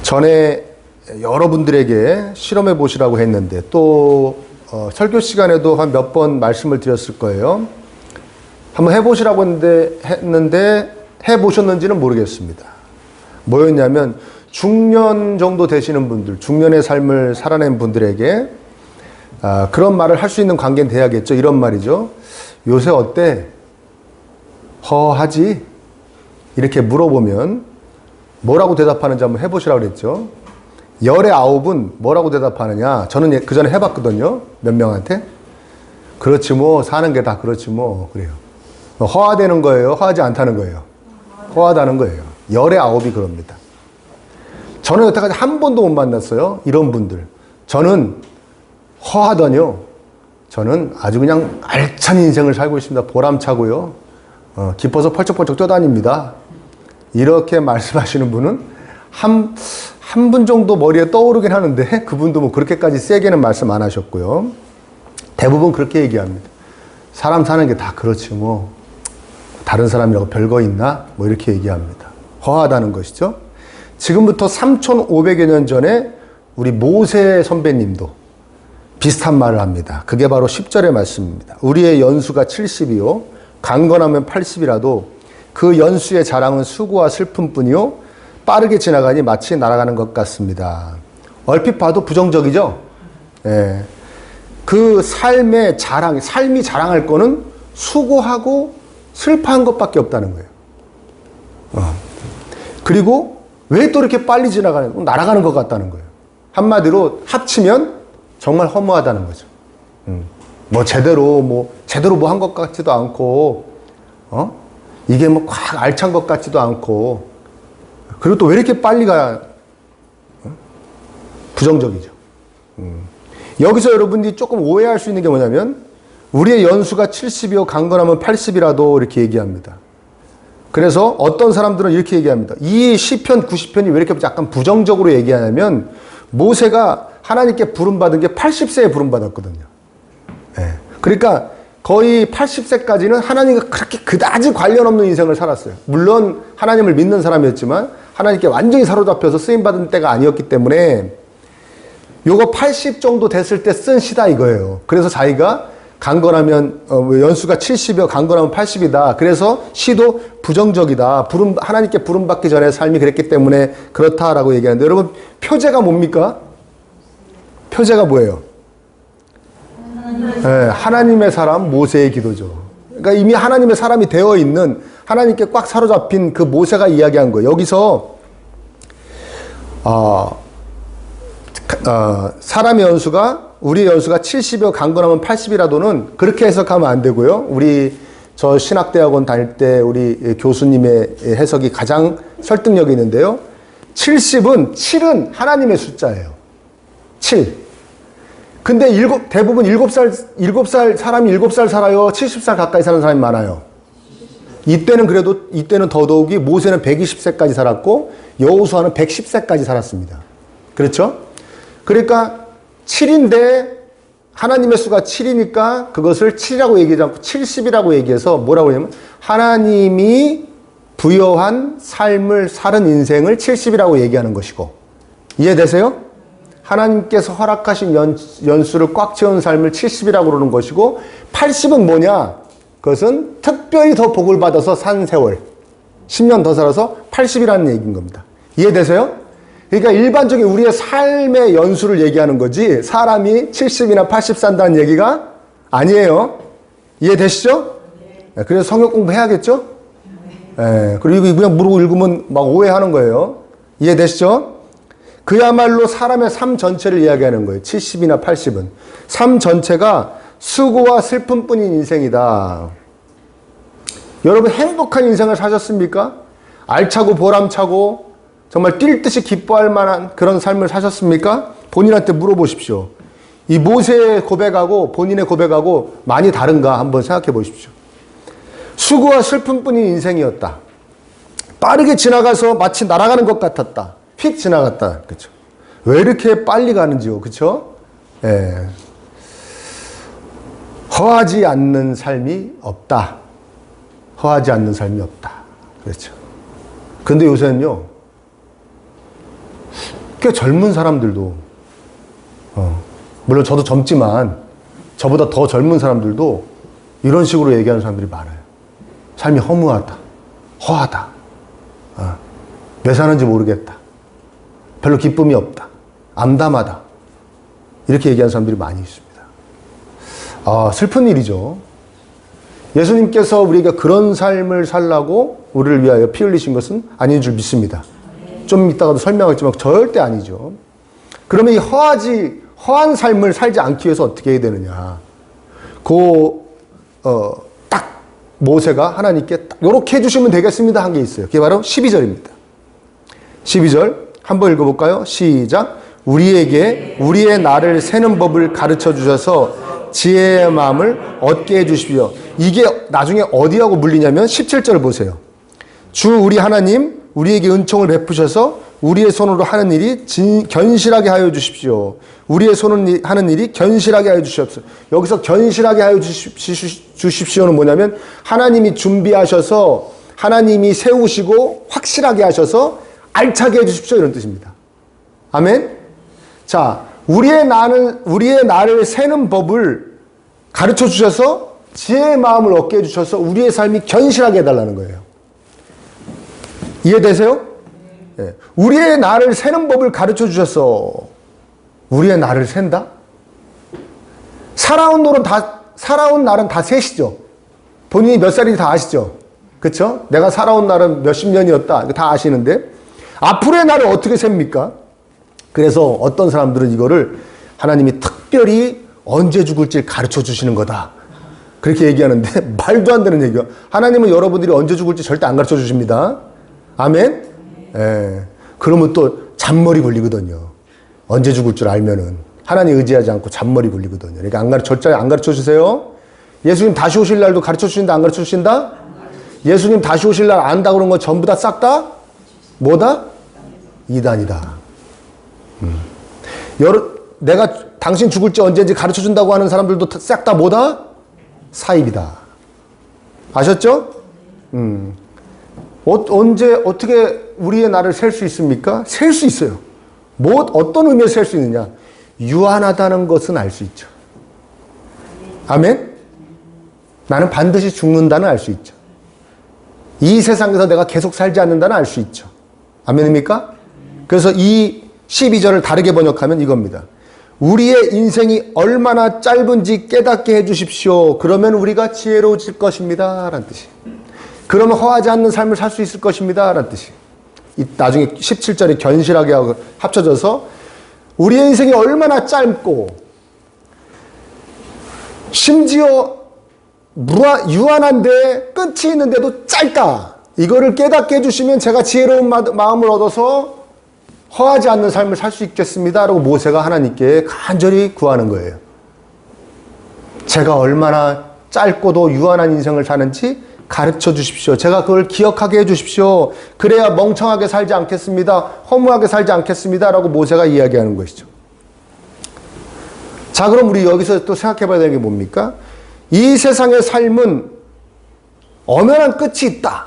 전에 여러분들에게 실험해 보시라고 했는데 또 설교 시간에도 한 몇 번 말씀을 드렸을 거예요. 한번 해보시라고 했는데 해보셨는지는 모르겠습니다. 뭐였냐면 중년 정도 되시는 분들, 중년의 삶을 살아낸 분들에게 그런 말을 할 수 있는 관계는 돼야겠죠. 이런 말이죠. 요새 어때? 허하지? 이렇게 물어보면 뭐라고 대답하는지 한번 해보시라고 그랬죠. 열의 9은 뭐라고 대답하느냐. 저는 그 전에 해봤거든요. 몇 명한테. 그렇지 뭐 사는 게 다 그렇지 뭐 그래요. 허하다는 거예요? 허하지 않다는 거예요? 허하다는 거예요. 열의 9이 그럽니다. 저는 여태까지 한 번도 못 만났어요. 이런 분들. 저는 허하더니요. 저는 아주 그냥 알찬 인생을 살고 있습니다. 보람차고요. 기뻐서 펄쩍펄쩍 뛰어다닙니다. 이렇게 말씀하시는 분은 한 분 정도 머리에 떠오르긴 하는데 그분도 뭐 그렇게까지 세게는 말씀 안 하셨고요. 대부분 그렇게 얘기합니다. 사람 사는 게 다 그렇지 뭐 다른 사람이라고 별거 있나? 뭐 이렇게 얘기합니다. 허하다는 것이죠. 지금부터 3,500여 년 전에 우리 모세 선배님도 비슷한 말을 합니다. 그게 바로 10절의 말씀입니다. 우리의 연수가 70이요 강건하면 80이라도 그 연수의 자랑은 수고와 슬픔뿐이요 빠르게 지나가니 마치 날아가는 것 같습니다. 얼핏 봐도 부정적이죠? 예. 그 삶의 자랑, 삶이 자랑할 거는 수고하고 슬퍼한 것밖에 없다는 거예요. 그리고 왜 또 이렇게 빨리 날아가는 것 같다는 거예요. 한마디로 합치면 정말 허무하다는 거죠. 제대로 뭐 한 것 같지도 않고, 이게 뭐 꽉 알찬 것 같지도 않고, 그리고 또 왜 이렇게 빨리 가야, 부정적이죠. 여기서 여러분들이 조금 오해할 수 있는 게 뭐냐면, 우리의 연수가 70이요, 강건하면 80이라도 이렇게 얘기합니다. 그래서 어떤 사람들은 이렇게 얘기합니다. 이 시편 90편이 왜 이렇게 약간 부정적으로 얘기하냐면, 모세가 하나님께 부름받은 게 80세에 부름받았거든요. 네. 그러니까 거의 80세까지는 하나님과 그렇게 그다지 관련 없는 인생을 살았어요. 물론 하나님을 믿는 사람이었지만 하나님께 완전히 사로잡혀서 쓰임받은 때가 아니었기 때문에 요거 80 정도 됐을 때 쓴 시다 이거예요. 그래서 자기가 강건하면 연수가 70이요 강건하면 80이다. 그래서 시도 부정적이다. 하나님께 부름받기 전에 삶이 그랬기 때문에 그렇다라고 얘기하는데 여러분 표제가 뭡니까? 표제가 뭐예요? 네, 하나님의 사람 모세의 기도죠. 그러니까 이미 하나님의 사람이 되어 있는 하나님께 꽉 사로잡힌 그 모세가 이야기한 거예요. 여기서 사람의 연수가 우리의 연수가 70여 강건하면 80이라도는 그렇게 해석하면 안 되고요. 저 신학대학원 다닐 때 우리 교수님의 해석이 가장 설득력이 있는데요. 7은 하나님의 숫자예요. 7. 근데 대부분 7살 사람이 7살 살아요. 70살 가까이 사는 사람이 많아요. 이때는 더더욱이 모세는 120세까지 살았고 여호수아는 110세까지 살았습니다. 그렇죠? 그러니까 7인데 하나님의 수가 7이니까 그것을 7이라고 얘기하지 않고 70이라고 얘기해서 뭐라고 하냐면 하나님이 부여한 삶을 사는 인생을 70이라고 얘기하는 것이고 이해되세요? 하나님께서 허락하신 연수를 꽉 채운 삶을 70이라고 그러는 것이고 80은 뭐냐? 그것은 특별히 더 복을 받아서 산 세월 10년 더 살아서 80이라는 얘기인 겁니다. 이해되세요? 그러니까 일반적인 우리의 삶의 연수를 얘기하는 거지 사람이 70이나 80 산다는 얘기가 아니에요. 이해되시죠? 네. 그래서 성경 공부해야겠죠? 네. 그리고 그냥 모르고 읽으면 막 오해하는 거예요. 이해되시죠? 그야말로 사람의 삶 전체를 이야기하는 거예요. 70이나 80은. 삶 전체가 수고와 슬픔뿐인 인생이다. 여러분 행복한 인생을 사셨습니까? 알차고 보람차고 정말 뛸 듯이 기뻐할 만한 그런 삶을 사셨습니까? 본인한테 물어보십시오. 이 모세의 고백하고 본인의 고백하고 많이 다른가 한번 생각해 보십시오. 수고와 슬픔뿐인 인생이었다. 빠르게 지나가서 마치 날아가는 것 같았다. 휙 지나갔다. 그렇죠? 왜 이렇게 빨리 가는지요? 그렇죠? 예. 허하지 않는 삶이 없다. 허하지 않는 삶이 없다. 그렇죠? 근데 요새는요. 꽤 젊은 사람들도, 물론 저도 젊지만 저보다 더 젊은 사람들도 이런 식으로 얘기하는 사람들이 많아요. 삶이 허무하다, 허하다, 왜 사는지 모르겠다, 별로 기쁨이 없다, 암담하다, 이렇게 얘기하는 사람들이 많이 있습니다. 슬픈 일이죠. 예수님께서 우리가 그런 삶을 살라고 우리를 위하여 피 흘리신 것은 아닌 줄 믿습니다. 좀 이따가도 설명하겠지만 절대 아니죠. 그러면 이 허한 삶을 살지 않기 위해서 어떻게 해야 되느냐. 딱 모세가 하나님께 이렇게 해주시면 되겠습니다 한 게 있어요. 그게 바로 12절입니다. 12절 한번 읽어볼까요? 시작. 우리에게 우리의 날을 세는 법을 가르쳐 주셔서 지혜의 마음을 얻게 해주십시오. 이게 나중에 어디하고 물리냐면 17절 보세요. 주 우리 하나님 우리에게 은총을 베푸셔서 우리의 손으로 하는 일이 견실하게 하여 주십시오. 우리의 손으로 하는 일이 견실하게 하여 주십시오. 여기서 견실하게 하여 주십시오는 뭐냐면 하나님이 준비하셔서 하나님이 세우시고 확실하게 하셔서 알차게 해 주십시오 이런 뜻입니다. 아멘. 자, 우리의 나를 세는 법을 가르쳐 주셔서 지혜의 마음을 얻게 해주셔서 우리의 삶이 견실하게 해달라는 거예요. 이해되세요? 네. 우리의 나를 세는 법을 가르쳐 주셔서 우리의 나를 센다? 살아온 날은 다 세시죠. 본인이 몇 살인지 다 아시죠? 그쵸? 내가 살아온 날은 몇십 년이었다. 다 아시는데 앞으로의 날을 어떻게 셉니까? 그래서 어떤 사람들은 이거를 하나님이 특별히 언제 죽을지 가르쳐 주시는 거다. 그렇게 얘기하는데 말도 안 되는 얘기야. 하나님은 여러분들이 언제 죽을지 절대 안 가르쳐 주십니다. 아멘? 예. 그러면 또 잔머리 굴리거든요. 언제 죽을 줄 알면은. 하나님 의지하지 않고 잔머리 굴리거든요. 그러니까 절대 안 가르쳐 주세요. 예수님 다시 오실 날도 가르쳐 주신다, 안 가르쳐 주신다? 예수님 다시 오실 날 안다 그런 거 전부 다 싹 다? 뭐다? 이단이다. 내가 당신 죽을지 언제인지 가르쳐 준다고 하는 사람들도 싹 다 뭐다? 사입이다. 아셨죠? 언제 어떻게 우리의 나를 셀 수 있습니까? 셀 수 있어요. 어떤 의미에서 셀 수 있느냐? 유한하다는 것은 알 수 있죠. 아멘? 나는 반드시 죽는다는 알 수 있죠. 이 세상에서 내가 계속 살지 않는다는 알 수 있죠. 아멘입니까? 그래서 이 12절을 다르게 번역하면 이겁니다. 우리의 인생이 얼마나 짧은지 깨닫게 해주십시오. 그러면 우리가 지혜로워질 것입니다. 라는 뜻이. 그러면 허하지 않는 삶을 살 수 있을 것입니다. 라는 뜻이. 나중에 17절이 견실하게 하고 합쳐져서 우리의 인생이 얼마나 짧고 심지어 유한한데 끝이 있는데도 짧다. 이거를 깨닫게 해주시면 제가 지혜로운 마음을 얻어서 허하지 않는 삶을 살 수 있겠습니다. 라고 모세가 하나님께 간절히 구하는 거예요. 제가 얼마나 짧고도 유한한 인생을 사는지 가르쳐 주십시오. 제가 그걸 기억하게 해 주십시오. 그래야 멍청하게 살지 않겠습니다. 허무하게 살지 않겠습니다. 라고 모세가 이야기하는 것이죠. 자, 그럼 우리 여기서 또 생각해 봐야 되는 게 뭡니까? 이 세상의 삶은 엄연한 끝이 있다.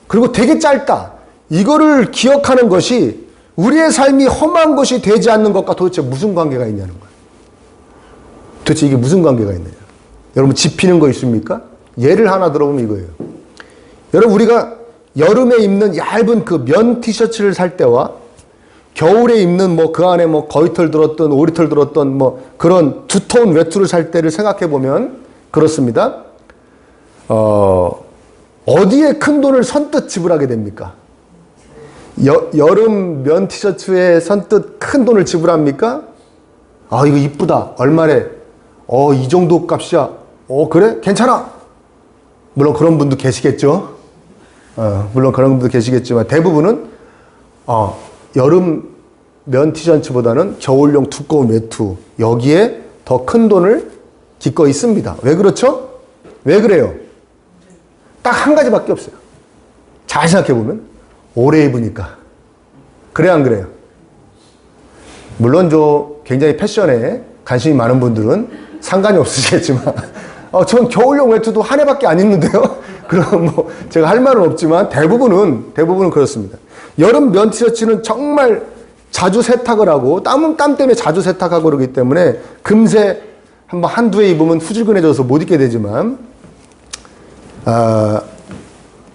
그리고 되게 짧다. 이거를 기억하는 것이 우리의 삶이 험한 것이 되지 않는 것과 도대체 무슨 관계가 있냐는 거예요. 도대체 이게 무슨 관계가 있느냐. 여러분 짚히는 거 있습니까? 예를 하나 들어보면 이거예요. 여러분 우리가 여름에 입는 얇은 그 면 티셔츠를 살 때와 겨울에 입는 그 안에 거위털 들었던 오리털 들었던 그런 두터운 외투를 살 때를 생각해 보면 그렇습니다. 어디에 큰 돈을 선뜻 지불하게 됩니까? 여름 면 티셔츠에 선뜻 큰 돈을 지불합니까? 이거 이쁘다. 얼마래? 이 정도 값이야. 그래? 괜찮아. 물론 그런 분도 계시겠죠. 물론 그런 분도 계시겠지만 대부분은 여름 면 티셔츠보다는 겨울용 두꺼운 외투 여기에 더 큰 돈을 기꺼이 씁니다. 왜 그렇죠? 왜 그래요? 딱 한 가지밖에 없어요. 잘 생각해보면 오래 입으니까. 그래 안 그래요? 물론 굉장히 패션에 관심이 많은 분들은 상관이 없으시겠지만 전 겨울용 외투도 한 해밖에 안 입는데요. 그럼 제가 할 말은 없지만 대부분은 그렇습니다. 여름 면 티셔츠는 정말 자주 세탁을 하고 땀 때문에 자주 세탁하고 그러기 때문에 금세 한번 한두 해 입으면 후질근해져서 못 입게 되지만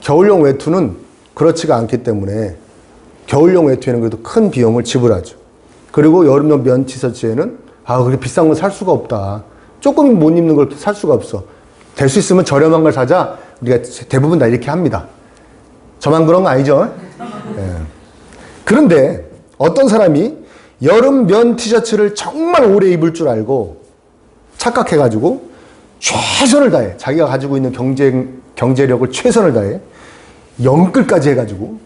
겨울용 외투는 그렇지가 않기 때문에 겨울용 외투에는 그래도 큰 비용을 지불하죠. 그리고 여름용 면 티셔츠에는 그렇게 비싼 건 살 수가 없다. 조금 못 입는 걸 살 수가 없어. 될 수 있으면 저렴한 걸 사자. 우리가 대부분 다 이렇게 합니다. 저만 그런 거 아니죠? 예. 그런데 어떤 사람이 여름 면 티셔츠를 정말 오래 입을 줄 알고 착각해가지고 최선을 다해 자기가 가지고 있는 경제력을 최선을 다해 영끌까지 해가지고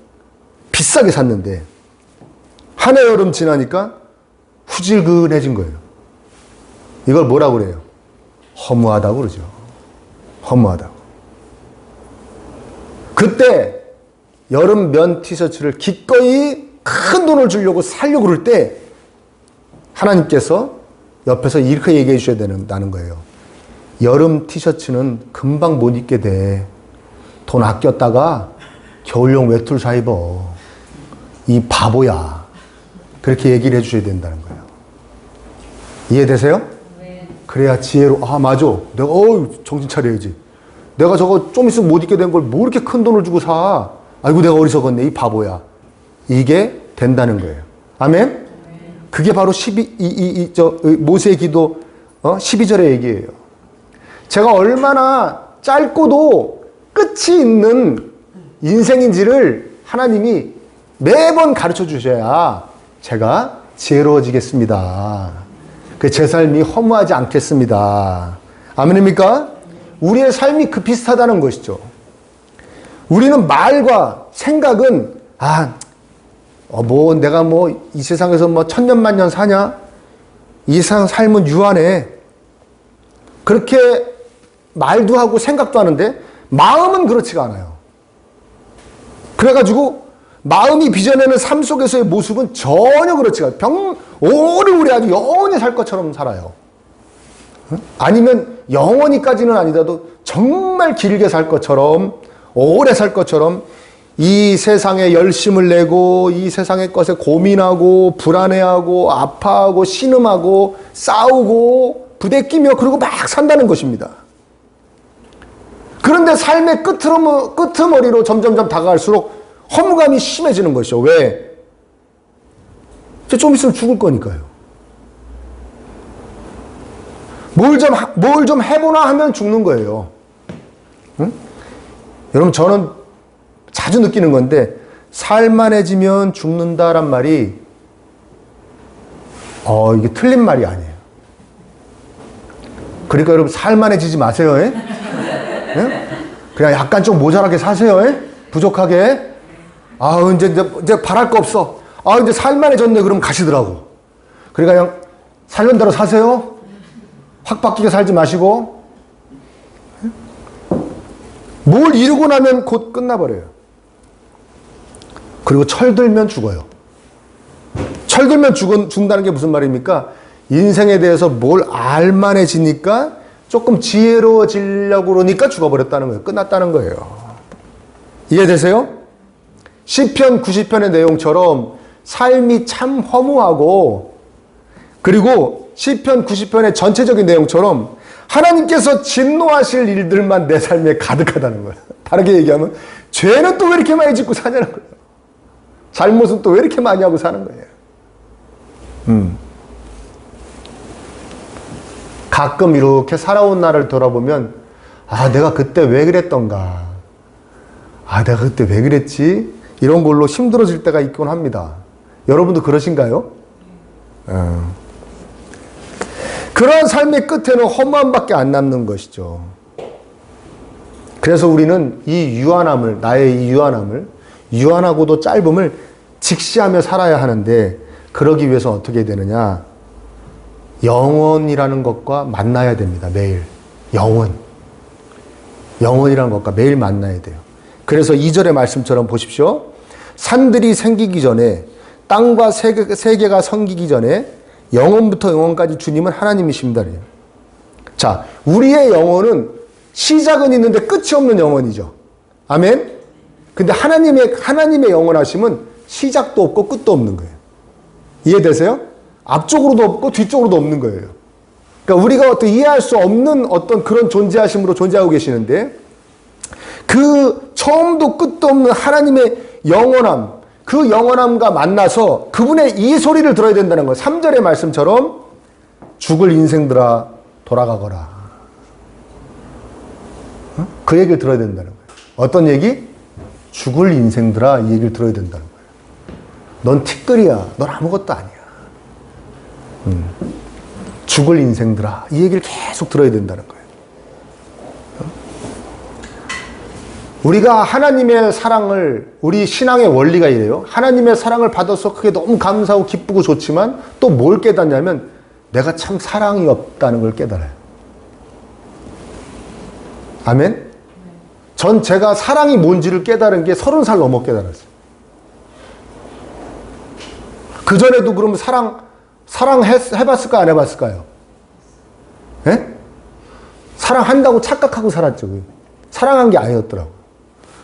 비싸게 샀는데 한 해 여름 지나니까 후질근해진 거예요. 이걸 뭐라고 그래요? 허무하다고 그러죠. 허무하다고. 그때 여름 면 티셔츠를 기꺼이 큰 돈을 주려고 사려고 그럴 때 하나님께서 옆에서 이렇게 얘기해 주셔야 된다는 거예요. 여름 티셔츠는 금방 못 입게 돼. 돈 아꼈다가 겨울용 외투를 사 입어. 이 바보야. 그렇게 얘기를 해주셔야 된다는 거예요. 이해되세요? 네. 그래야 지혜로 맞아. 내가 정신 차려야지. 내가 저거 좀 있으면 못 입게 된 걸 뭐 이렇게 큰 돈을 주고 사. 아이고 내가 어리석었네. 이 바보야. 이게 된다는 거예요. 아멘? 그게 바로 모세의 기도 12절의 얘기예요. 제가 얼마나 짧고도 끝이 있는 인생인지를 하나님이 매번 가르쳐 주셔야 제가 지혜로워지겠습니다. 제 삶이 허무하지 않겠습니다. 아멘입니까? 우리의 삶이 그 비슷하다는 것이죠. 우리는 말과 생각은 내가 이 세상에서 천년만년 사냐? 이 세상 삶은 유한해. 그렇게 말도 하고 생각도 하는데 마음은 그렇지가 않아요. 그래가지고 마음이 빚어내는 삶 속에서의 모습은 전혀 그렇지가 않아요. 오래오래 아주 영원히 살 것처럼 살아요. 아니면 영원히까지는 아니라도 정말 길게 살 것처럼, 오래 살 것처럼 이 세상에 열심을 내고 이 세상의 것에 고민하고 불안해하고 아파하고 신음하고 싸우고 부대끼며 그러고 막 산다는 것입니다. 그런데 삶의 끄트머리로 점점점 다가갈수록 허무감이 심해지는 것이죠. 왜? 좀 있으면 죽을 거니까요. 뭘 좀 해보나 하면 죽는 거예요. 응? 여러분 저는 자주 느끼는 건데 살만해지면 죽는다란 말이 이게 틀린 말이 아니에요. 그러니까 여러분 살만해지지 마세요. 예? 그냥 약간 좀 모자라게 사세요. 예? 부족하게. 이제 바랄 거 없어. 이제 살만해졌네. 그럼 가시더라고. 그러니까 그냥 살던 대로 사세요. 확 바뀌게 살지 마시고. 뭘 이루고 나면 곧 끝나버려요. 그리고 철들면 죽어요. 철들면 죽는다는 게 무슨 말입니까? 인생에 대해서 뭘 알만해지니까 조금 지혜로워지려고 그러니까 죽어버렸다는 거예요. 끝났다는 거예요. 이해되세요? 시편 90편의 내용처럼 삶이 참 허무하고 그리고 시편 90편의 전체적인 내용처럼 하나님께서 진노하실 일들만 내 삶에 가득하다는 거예요. 다르게 얘기하면 죄는 또 왜 이렇게 많이 짓고 사냐는 거예요. 잘못은 또 왜 이렇게 많이 하고 사는 거예요. 가끔 이렇게 살아온 나를 돌아보면 내가 그때 왜 그랬던가. 내가 그때 왜 그랬지? 이런 걸로 힘들어질 때가 있곤 합니다. 여러분도 그러신가요? 그러한 삶의 끝에는 허무함밖에 안 남는 것이죠. 그래서 우리는 나의 이 유한함을, 유한하고도 짧음을 직시하며 살아야 하는데 그러기 위해서 어떻게 되느냐? 영원이라는 것과 만나야 됩니다. 매일. 영원이라는 것과 매일 만나야 돼요. 그래서 2절의 말씀처럼 보십시오. 산들이 생기기 전에 땅과 세계가 생기기 전에 영원부터 영원까지 주님은 하나님이십니다. 자, 우리의 영혼은 시작은 있는데 끝이 없는 영혼이죠. 아멘? 근데 하나님의 영원하심은 시작도 없고 끝도 없는 거예요. 이해되세요? 앞쪽으로도 없고 뒤쪽으로도 없는 거예요. 그러니까 우리가 어떻게 이해할 수 없는 어떤 그런 존재하심으로 존재하고 계시는데, 그 처음도 끝도 없는 하나님의 영원함, 그 영원함과 만나서 그분의 이 소리를 들어야 된다는 거예요. 3절의 말씀처럼 죽을 인생들아 돌아가거라. 그 얘기를 들어야 된다는 거예요. 어떤 얘기? 죽을 인생들아, 이 얘기를 들어야 된다는 거예요. 넌 티끌이야. 넌 아무것도 아니야. 죽을 인생들아, 이 얘기를 계속 들어야 된다는 거예요. 우리가 하나님의 사랑을, 우리 신앙의 원리가 이래요. 하나님의 사랑을 받아서 그게 너무 감사하고 기쁘고 좋지만 또 뭘 깨닫냐면 내가 참 사랑이 없다는 걸 깨달아요. 아멘? 전 제가 사랑이 뭔지를 깨달은 게 30살 넘어 깨달았어요. 그전에도 그러면 사랑 해봤을까 안 해봤을까요? 예? 사랑한다고 착각하고 살았죠. 사랑한 게 아니었더라고요.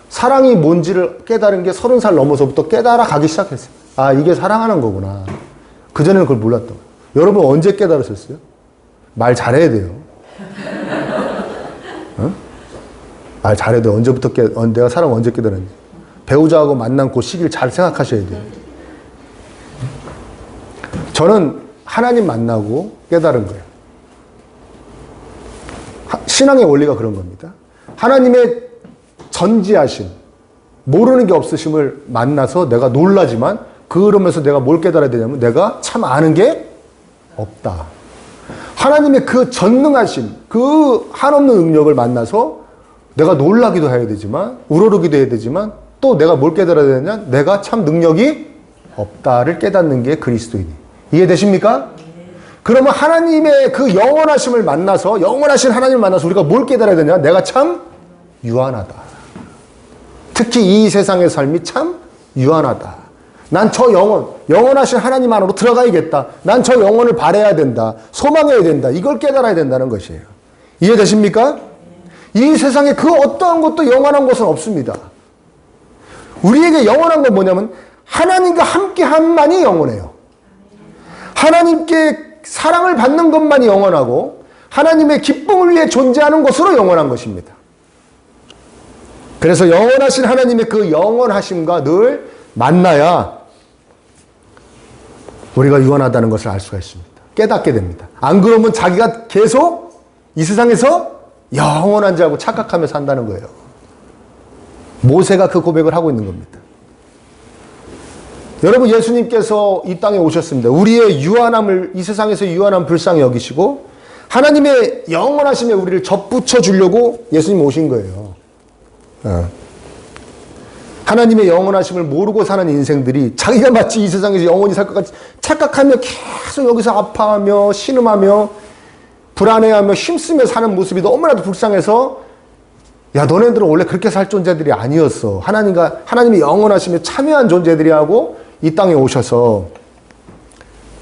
사랑이 뭔지를 깨달은 게 30살 넘어서부터 깨달아 가기 시작했어요. 아, 이게 사랑하는 거구나. 그전에는 그걸 몰랐던 거예요. 여러분 언제 깨달으셨어요? 말 잘해야 돼요. 어? 말 잘해야 돼요. 언제부터 내가 사랑 언제 깨달았는지. 배우자하고 만난 그 시기를 잘 생각하셔야 돼요. 저는 하나님 만나고 깨달은 거예요. 신앙의 원리가 그런 겁니다. 하나님의 전지하심, 모르는 게 없으심을 만나서 내가 놀라지만 그러면서 내가 뭘 깨달아야 되냐면 내가 참 아는 게 없다. 하나님의 그 전능하심, 그 한없는 능력을 만나서 내가 놀라기도 해야 되지만 우러르기도 해야 되지만 또 내가 뭘 깨달아야 되냐? 내가 참 능력이 없다를 깨닫는 게 그리스도인이에요. 이해되십니까? 그러면 하나님의 그 영원하심을 만나서, 영원하신 하나님을 만나서 우리가 뭘 깨달아야 되냐? 내가 참 유한하다. 특히 이 세상의 삶이 참 유한하다. 난 저 영원하신 하나님 안으로 들어가야겠다. 난 저 영혼을 바라야 된다. 소망해야 된다. 이걸 깨달아야 된다는 것이에요. 이해되십니까? 이 세상에 그 어떠한 것도 영원한 것은 없습니다. 우리에게 영원한 건 뭐냐면 하나님과 함께함만이 영원해요. 하나님께 사랑을 받는 것만이 영원하고 하나님의 기쁨을 위해 존재하는 것으로 영원한 것입니다. 그래서 영원하신 하나님의 그 영원하심과 늘 만나야 우리가 유한하다는 것을 알 수가 있습니다. 깨닫게 됩니다. 안 그러면 자기가 계속 이 세상에서 영원한 자하고 착각하며 산다는 거예요. 모세가 그 고백을 하고 있는 겁니다. 여러분, 예수님께서 이 땅에 오셨습니다. 우리의 유한함을, 이 세상에서 유한함 불쌍히 여기시고 하나님의 영원하심에 우리를 접붙여 주려고 예수님 오신 거예요. 하나님의 영원하심을 모르고 사는 인생들이 자기가 마치 이 세상에서 영원히 살 것 같이 착각하며 계속 여기서 아파하며 신음하며 불안해하며 힘쓰며 사는 모습이 너무나도 불쌍해서, 야, 너네들은 원래 그렇게 살 존재들이 아니었어. 하나님의 영원하심에 참여한 존재들이 하고 이 땅에 오셔서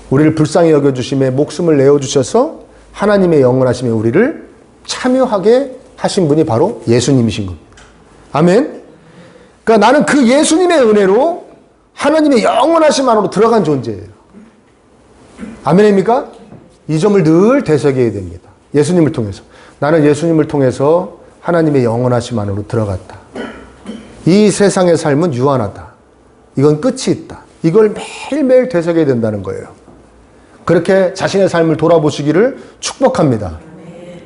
우리를 불쌍히 여겨주심에 목숨을 내어주셔서 하나님의 영원하심에 우리를 참여하게 하신 분이 바로 예수님이신 겁니다. 아멘? 그러니까 나는 그 예수님의 은혜로 하나님의 영원하심 안으로 들어간 존재예요. 아멘입니까? 이 점을 늘 되새겨야 됩니다. 예수님을 통해서. 나는 예수님을 통해서 하나님의 영원하심 안으로 들어갔다. 이 세상의 삶은 유한하다. 이건 끝이 있다. 이걸 매일매일 되새겨야 된다는 거예요. 그렇게 자신의 삶을 돌아보시기를 축복합니다.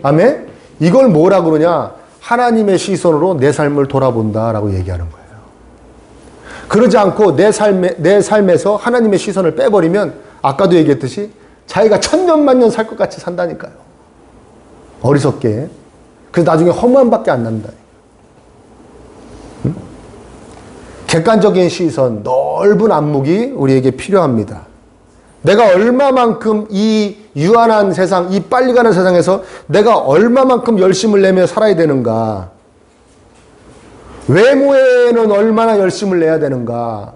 아멘? 이걸 뭐라 그러냐? 하나님의 시선으로 내 삶을 돌아본다라고 얘기하는 거예요. 그러지 않고 내 삶에서 하나님의 시선을 빼버리면 아까도 얘기했듯이 자기가 천년만년 살 것 같이 산다니까요. 어리석게. 그래서 나중에 허무함밖에 안 난다. 응? 객관적인 시선, 넓은 안목이 우리에게 필요합니다. 내가 얼마만큼 이 유한한 세상, 이 빨리 가는 세상에서 내가 얼마만큼 열심을 내며 살아야 되는가? 외모에는 얼마나 열심을 내야 되는가?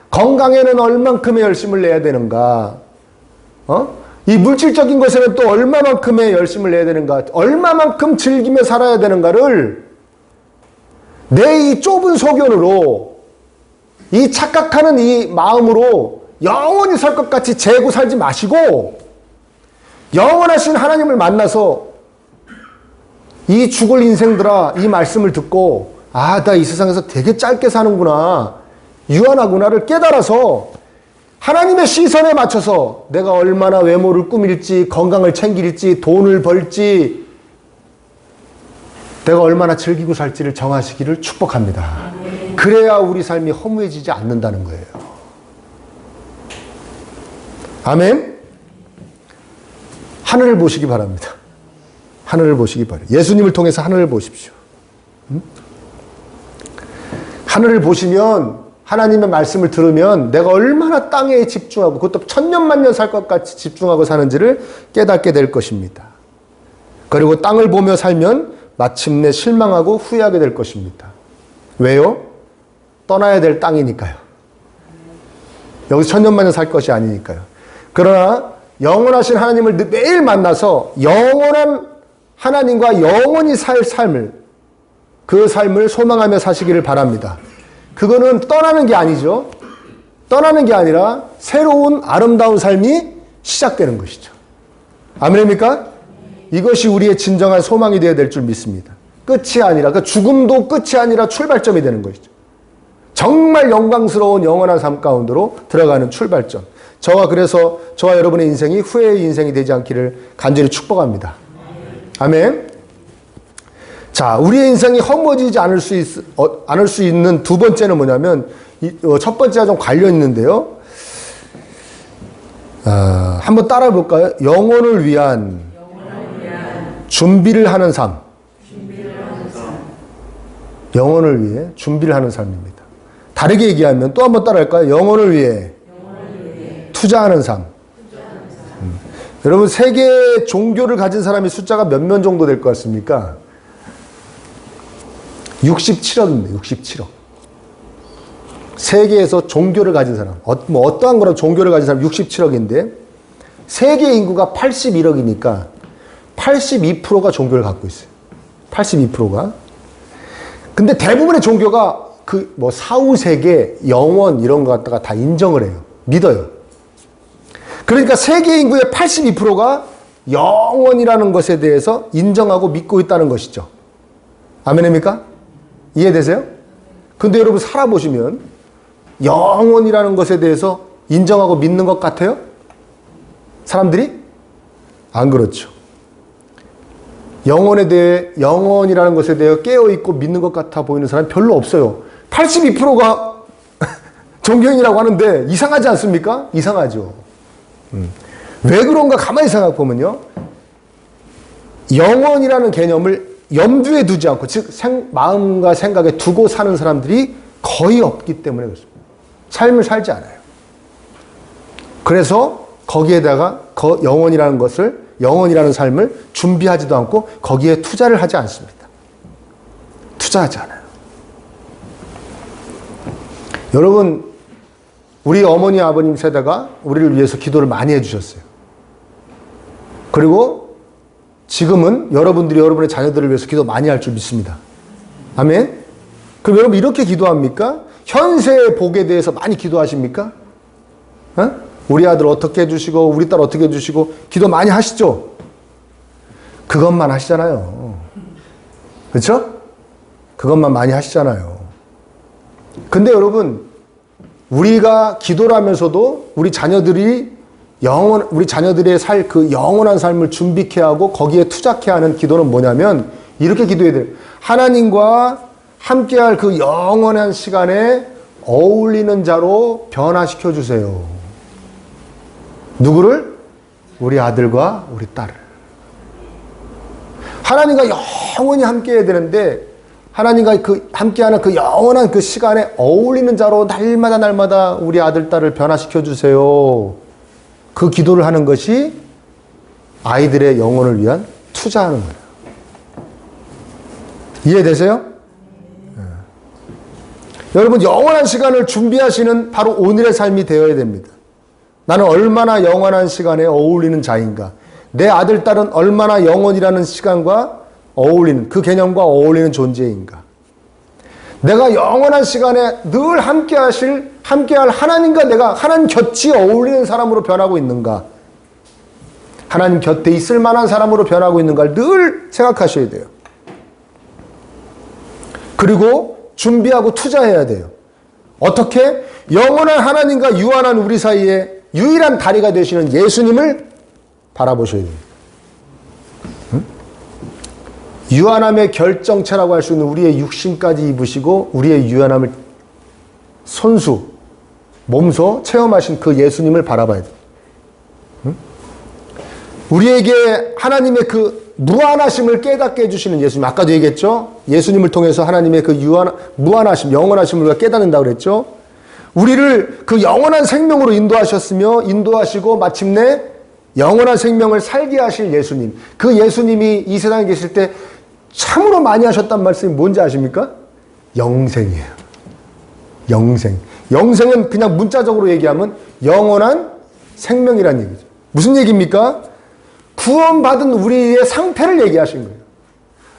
건강에는 얼만큼의 열심을 내야 되는가? 이 물질적인 것에는 또 얼마만큼의 열심을 내야 되는가? 얼마만큼 즐기며 살아야 되는가를 내 이 좁은 소견으로, 이 착각하는 이 마음으로 영원히 살 것 같이 재고 살지 마시고 영원하신 하나님을 만나서 이 죽을 인생들아 이 말씀을 듣고 아, 나 이 세상에서 되게 짧게 사는구나, 유한하구나를 깨달아서 하나님의 시선에 맞춰서 내가 얼마나 외모를 꾸밀지, 건강을 챙길지, 돈을 벌지, 내가 얼마나 즐기고 살지를 정하시기를 축복합니다. 그래야 우리 삶이 허무해지지 않는다는 거예요. 아멘. 하늘을 보시기 바랍니다. 하늘을 보시기 바랍니다. 예수님을 통해서 하늘을 보십시오. 하늘을 보시면, 하나님의 말씀을 들으면 내가 얼마나 땅에 집중하고, 그것도 천년만년 살 것 같이 집중하고 사는지를 깨닫게 될 것입니다. 그리고 땅을 보며 살면 마침내 실망하고 후회하게 될 것입니다. 왜요? 떠나야 될 땅이니까요. 여기서 천년만년 살 것이 아니니까요. 그러나 영원하신 하나님을 매일 만나서 영원한 하나님과 영원히 살 삶을, 그 삶을 소망하며 사시기를 바랍니다. 그거는 떠나는 게 아니죠. 떠나는 게 아니라 새로운 아름다운 삶이 시작되는 것이죠. 아멘입니까? 이것이 우리의 진정한 소망이 되어야 될 줄 믿습니다. 끝이 아니라, 그 죽음도 끝이 아니라 출발점이 되는 것이죠. 정말 영광스러운 영원한 삶 가운데로 들어가는 출발점. 그래서 저와 여러분의 인생이 후회의 인생이 되지 않기를 간절히 축복합니다. 아멘. 자, 우리의 인생이 허무해지지 않을 수 있는 두 번째는 뭐냐면, 첫 번째와 좀 관련 있는데요. 한번 따라 볼까요? 영혼을 위한 준비를 하는 삶. 영혼을 위해 준비를 하는 삶입니다. 다르게 얘기하면 또 한번 따라 할까요? 영혼을 위해 투자하는 삶. 여러분, 세계 종교를 가진 사람이 숫자가 몇 명 정도 될 것 같습니까? 67억입니다. 67억. 세계에서 종교를 가진 사람, 어떠한 거라도 종교를 가진 사람 67억인데 세계 인구가 81억이니까 82%가 종교를 갖고 있어요. 82%가. 근데 대부분의 종교가 사후세계, 영원 이런 거 갖다가 다 인정을 해요. 믿어요. 그러니까 세계 인구의 82%가 영원이라는 것에 대해서 인정하고 믿고 있다는 것이죠. 아멘입니까? 이해되세요? 근데 여러분 살아보시면 영원이라는 것에 대해서 인정하고 믿는 것 같아요? 사람들이? 안 그렇죠. 영원에 대해, 영원이라는 것에 대해 깨어있고 믿는 것 같아 보이는 사람이 별로 없어요. 82%가 종교인이라고 하는데 이상하지 않습니까? 이상하죠. 왜 그런가 가만히 생각해 보면요. 영원이라는 개념을 염두에 두지 않고, 즉 마음과 생각에 두고 사는 사람들이 거의 없기 때문에 그렇습니다. 삶을 살지 않아요. 그래서 거기에다가 영원이라는 것을, 영원이라는 삶을 준비하지도 않고 거기에 투자를 하지 않습니다. 투자하지 않아요. 여러분, 우리 어머니 아버님 세대가 우리를 위해서 기도를 많이 해주셨어요. 그리고 지금은 여러분들이 여러분의 자녀들을 위해서 기도 많이 할 줄 믿습니다. 아멘? 그럼 여러분 이렇게 기도합니까? 현세의 복에 대해서 많이 기도하십니까? 우리 아들 어떻게 해주시고 우리 딸 어떻게 해주시고 기도 많이 하시죠? 그것만 하시잖아요. 그렇죠? 그것만 많이 하시잖아요. 근데 여러분, 우리가 기도를 하면서도 우리 자녀들의 그 영원한 삶을 준비케 하고 거기에 투자케 하는 기도는 뭐냐면 이렇게 기도해야 돼요. 하나님과 함께할 그 영원한 시간에 어울리는 자로 변화시켜 주세요. 누구를? 우리 아들과 우리 딸을. 하나님과 영원히 함께해야 되는데 하나님과 함께하는 그 영원한 그 시간에 어울리는 자로 날마다 우리 아들, 딸을 변화시켜 주세요. 그 기도를 하는 것이 아이들의 영혼을 위한 투자하는 거예요. 이해되세요? 네. 여러분, 영원한 시간을 준비하시는 바로 오늘의 삶이 되어야 됩니다. 나는 얼마나 영원한 시간에 어울리는 자인가? 내 아들, 딸은 얼마나 영원이라는 시간과 어울리는, 그 개념과 어울리는 존재인가? 내가 영원한 시간에 늘 함께 하실 함께할 하나님과 내가 하나님 곁이 어울리는 사람으로 변하고 있는가? 하나님 곁에 있을 만한 사람으로 변하고 있는가를 늘 생각하셔야 돼요. 그리고 준비하고 투자해야 돼요. 어떻게? 영원한 하나님과 유한한 우리 사이에 유일한 다리가 되시는 예수님을 바라보셔야 돼요. 응? 유한함의 결정체라고 할 수 있는 우리의 육신까지 입으시고 우리의 유한함을 손수, 몸소 체험하신 그 예수님을 바라봐야 돼요. 응? 우리에게 하나님의 그 무한하심을 깨닫게 해주시는 예수님. 아까도 얘기했죠? 예수님을 통해서 하나님의 그 무한하심, 영원하심을 우리가 깨닫는다고 그랬죠? 우리를 그 영원한 생명으로 인도하셨으며 인도하시고 마침내 영원한 생명을 살게 하실 예수님. 그 예수님이 이 세상에 계실 때 참으로 많이 하셨단 말씀이 뭔지 아십니까? 영생이에요. 영생. 영생은 그냥 문자적으로 얘기하면 영원한 생명이라는 얘기죠. 무슨 얘기입니까? 구원받은 우리의 상태를 얘기하신 거예요.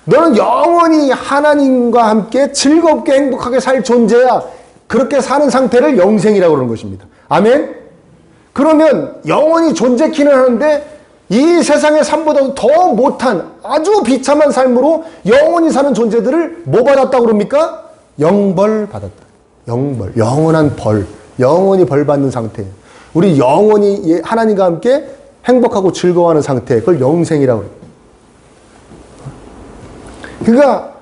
너는 영원히 하나님과 함께 즐겁게 행복하게 살 존재야. 그렇게 사는 상태를 영생이라고 그러는 것입니다. 아멘? 그러면 영원히 존재키는 하는데 이 세상의 삶보다도 더 못한 아주 비참한 삶으로 영원히 사는 존재들을 뭐 받았다고 그럽니까? 영벌 받았다. 영벌. 영원한 벌. 영원히 벌 받는 상태. 우리 영원히 하나님과 함께 행복하고 즐거워하는 상태. 그걸 영생이라고 그래요. 그러니까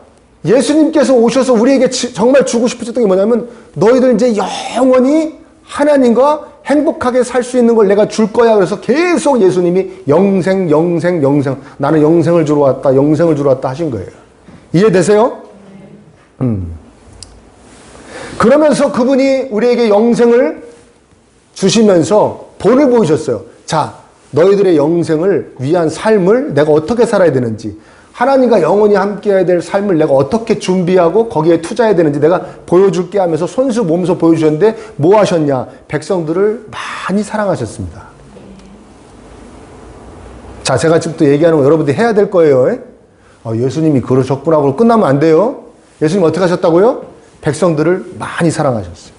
예수님께서 오셔서 우리에게 정말 주고 싶으셨던 게 뭐냐면 너희들 이제 영원히 하나님과 행복하게 살 수 있는 걸 내가 줄 거야. 그래서 계속 예수님이 영생, 영생, 영생. 나는 영생을 주러 왔다. 영생을 주러 왔다 하신 거예요. 이해되세요? 그러면서 그분이 우리에게 영생을 주시면서 본을 보이셨어요. 자, 너희들의 영생을 위한 삶을 내가 어떻게 살아야 되는지, 하나님과 영원히 함께해야 될 삶을 내가 어떻게 준비하고 거기에 투자해야 되는지 내가 보여줄게 하면서 손수 몸소 보여주셨는데 뭐 하셨냐? 백성들을 많이 사랑하셨습니다. 자, 제가 지금 또 얘기하는 거 여러분들이 해야 될 거예요. 예수님이 그러셨구나 하고 끝나면 안 돼요. 예수님 어떻게 하셨다고요? 백성들을 많이 사랑하셨어요.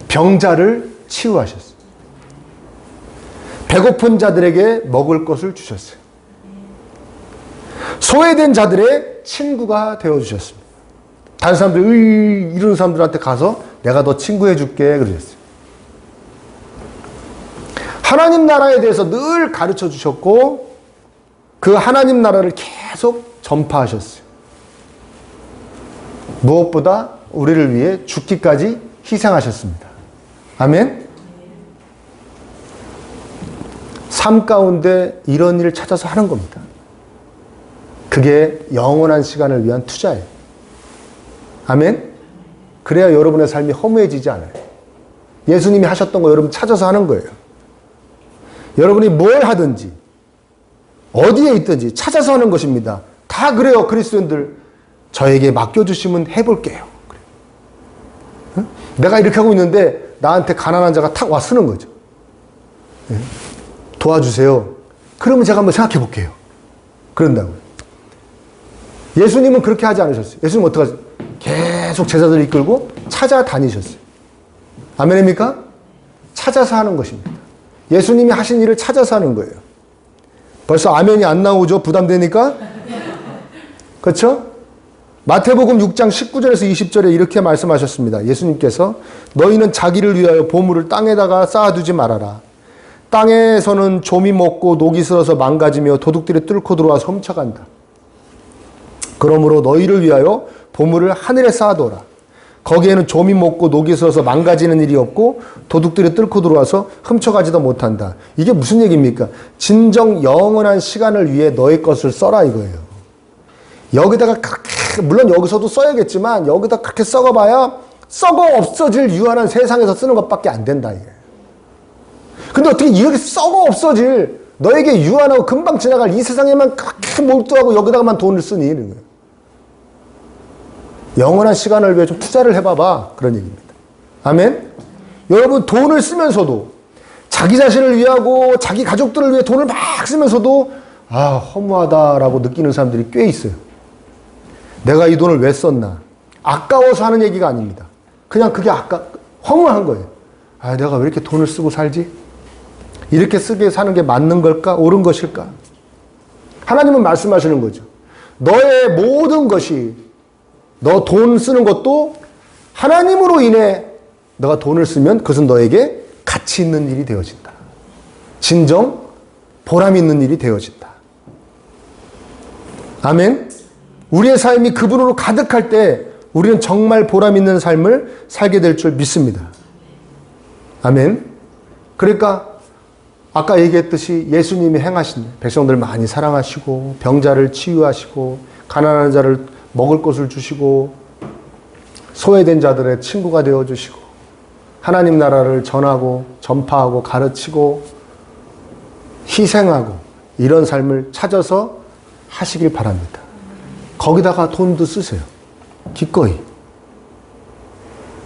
병자를 치유하셨어요. 배고픈 자들에게 먹을 것을 주셨어요. 소외된 자들의 친구가 되어주셨습니다. 다른 사람들, 이런 사람들한테 가서 내가 너 친구해 줄게 그러셨어요. 하나님 나라에 대해서 늘 가르쳐 주셨고 그 하나님 나라를 계속 전파하셨어요. 무엇보다 우리를 위해 죽기까지 희생하셨습니다. 아멘? 삶 가운데 이런 일을 찾아서 하는 겁니다. 그게 영원한 시간을 위한 투자예요. 아멘? 그래야 여러분의 삶이 허무해지지 않아요. 예수님이 하셨던 거 여러분 찾아서 하는 거예요. 여러분이 뭘 하든지 어디에 있든지 찾아서 하는 것입니다. 다 그래요. 그리스도인들 저에게 맡겨주시면 해볼게요. 그래. 응? 내가 이렇게 하고 있는데 나한테 가난한 자가 탁 와 쓰는 거죠. 네? 도와주세요. 그러면 제가 한번 생각해 볼게요. 그런다고요. 예수님은 그렇게 하지 않으셨어요. 예수님은 어떻게 하셨어요? 계속 제자들을 이끌고 찾아다니셨어요. 아멘입니까? 찾아서 하는 것입니다. 예수님이 하신 일을 찾아서 하는 거예요. 벌써 아멘이 안 나오죠? 부담되니까? 그렇죠? 마태복음 6장 19절에서 20절에 이렇게 말씀하셨습니다. 예수님께서 너희는 자기를 위하여 보물을 땅에다가 쌓아두지 말아라. 땅에서는 좀이 먹고 녹이 슬어서 망가지며 도둑들이 뚫고 들어와서 훔쳐간다. 그러므로 너희를 위하여 보물을 하늘에 쌓아둬라. 거기에는 좀이 먹고 녹이 슬어서 망가지는 일이 없고 도둑들이 뚫고 들어와서 훔쳐가지도 못한다. 이게 무슨 얘기입니까? 진정 영원한 시간을 위해 너의 것을 써라 이거예요. 여기다가 그렇게, 물론 여기서도 써야겠지만 여기다 그렇게 썩어봐야 썩어 없어질 유한한 세상에서 쓰는 것밖에 안 된다 이게. 근데 어떻게 이렇게 썩어 없어질 너에게 유한하고 금방 지나갈 이 세상에만 그렇게 몰두하고 여기다가만 돈을 쓰니? 이런 거예요. 영원한 시간을 위해 좀 투자를 해봐봐. 그런 얘기입니다. 아멘? 여러분 돈을 쓰면서도 자기 자신을 위하고 자기 가족들을 위해 돈을 막 쓰면서도 허무하다라고 느끼는 사람들이 꽤 있어요. 내가 이 돈을 왜 썼나? 아까워서 하는 얘기가 아닙니다. 그냥 그게 허무한 거예요. 아, 내가 왜 이렇게 돈을 쓰고 살지? 이렇게 쓰게 사는 게 맞는 걸까? 옳은 것일까? 하나님은 말씀하시는 거죠. 너의 모든 것이, 너 돈 쓰는 것도 하나님으로 인해 너가 돈을 쓰면 그것은 너에게 가치 있는 일이 되어진다. 진정 보람 있는 일이 되어진다. 아멘. 우리의 삶이 그분으로 가득할 때 우리는 정말 보람 있는 삶을 살게 될 줄 믿습니다. 아멘. 그러니까 아까 얘기했듯이 예수님이 행하신 백성들 많이 사랑하시고 병자를 치유하시고 가난한 자를 먹을 것을 주시고 소외된 자들의 친구가 되어주시고 하나님 나라를 전하고 전파하고 가르치고 희생하고 이런 삶을 찾아서 하시길 바랍니다. 거기다가 돈도 쓰세요. 기꺼이.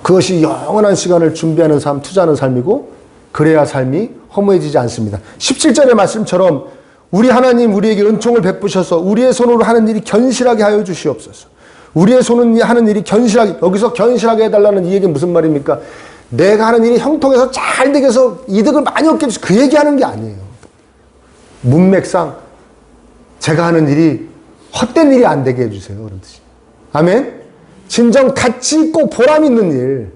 그것이 영원한 시간을 준비하는 삶, 투자하는 삶이고 그래야 삶이 허무해지지 않습니다. 17절의 말씀처럼 우리 하나님 우리에게 은총을 베푸셔서 우리의 손으로 하는 일이 견실하게 하여 주시옵소서. 우리의 손은 하는 일이 견실하게, 여기서 견실하게 해달라는 이 얘기는 무슨 말입니까? 내가 하는 일이 형통해서 잘 되게 해서 이득을 많이 얻게 해주셔서 그 얘기하는 게 아니에요. 문맥상 제가 하는 일이 헛된 일이 안 되게 해주세요. 그런 뜻이. 아멘? 진정 가치 있고 보람 있는 일.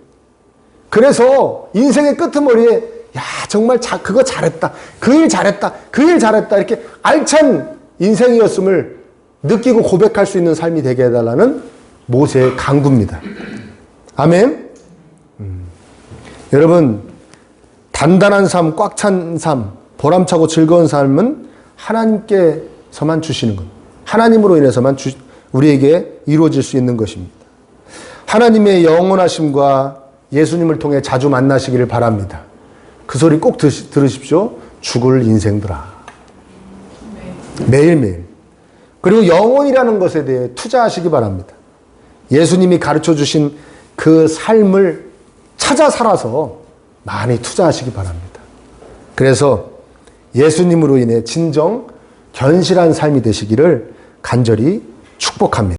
그래서 인생의 끄트머리에 야 정말 그거 잘했다. 그 일 잘했다. 그 일 잘했다. 이렇게 알찬 인생이었음을 느끼고 고백할 수 있는 삶이 되게 해달라는 모세의 간구입니다. 아멘? 여러분 단단한 삶, 꽉 찬 삶, 보람차고 즐거운 삶은 하나님께서만 주시는 것. 하나님으로 인해서만 우리에게 이루어질 수 있는 것입니다. 하나님의 영원하심과 예수님을 통해 자주 만나시기를 바랍니다. 그 소리 꼭 들으십시오. 죽을 인생들아. 매일매일. 그리고 영혼이라는 것에 대해 투자하시기 바랍니다. 예수님이 가르쳐 주신 그 삶을 찾아 살아서 많이 투자하시기 바랍니다. 그래서 예수님으로 인해 진정 견실한 삶이 되시기를 간절히 축복합니다.